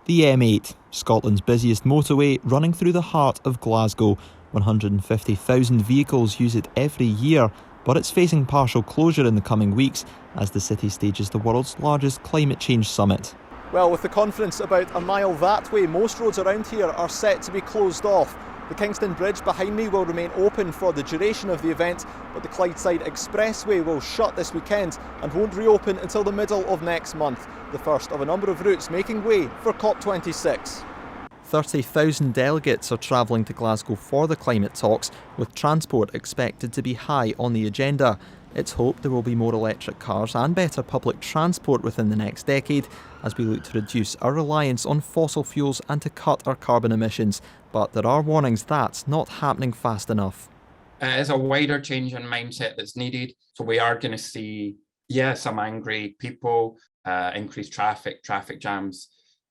The M8, Scotland's busiest motorway, running through the heart of Glasgow. 150,000 vehicles use it every year, but it's facing partial closure in the coming weeks as the city stages the world's largest climate change summit. Well, with the confidence about a mile that way, most roads around here are set to be closed off. The Kingston Bridge behind me will remain open for the duration of the event, but the Clydeside Expressway will shut this weekend and won't reopen until the middle of next month, the first of a number of routes making way for COP26. 30,000 delegates are travelling to Glasgow for the climate talks, with transport expected to be high on the agenda. It's hoped there will be more electric cars and better public transport within the next decade as we look to reduce our reliance on fossil fuels and to cut our carbon emissions. But there are warnings that's not happening fast enough. It is a wider change in mindset that's needed. So we are going to see, some angry people, increased traffic jams.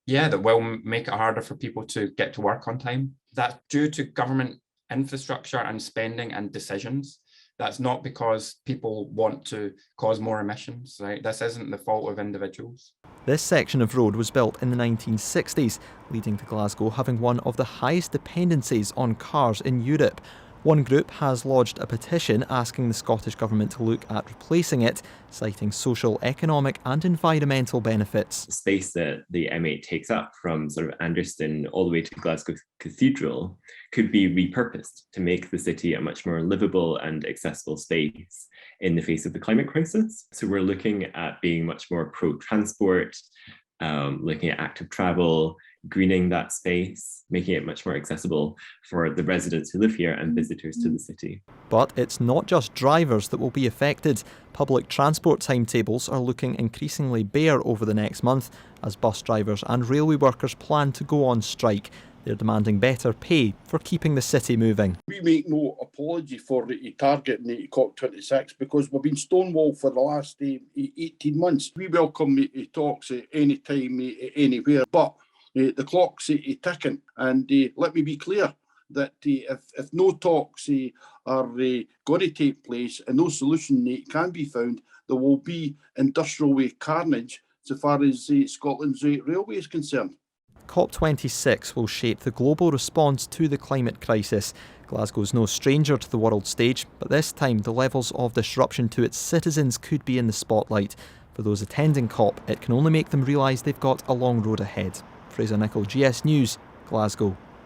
That will make it harder for people to get to work on time. That's due to government infrastructure and spending and decisions. That's not because people want to cause more emissions, right? This isn't the fault of individuals. This section of road was built in the 1960s, leading to Glasgow having one of the highest dependencies on cars in Europe. One group has lodged a petition asking the Scottish Government to look at replacing it, citing social, economic and environmental benefits. The space that the M8 takes up from sort of Anderston all the way to Glasgow Cathedral could be repurposed to make the city a much more livable and accessible space in the face of the climate crisis. So we're looking at being much more pro-transport, looking at active travel, greening that space, making it much more accessible for the residents who live here and visitors to the city. But it's not just drivers that will be affected. Public transport timetables are looking increasingly bare over the next month as bus drivers and railway workers plan to go on strike. They're demanding better pay for keeping the city moving. We make no apology for the target in the COP26 because we've been stonewalled for the last 18 months. We welcome talks at any time, anywhere, but the clock's ticking. And let me be clear that if no talks are going to take place and no solution can be found, there will be industrial carnage so far as Scotland's railway is concerned. COP26 will shape the global response to the climate crisis. Glasgow's no stranger to the world stage, but this time the levels of disruption to its citizens could be in the spotlight. For those attending COP, it can only make them realise they've got a long road ahead. Fraser Nicoll, GS News, Glasgow.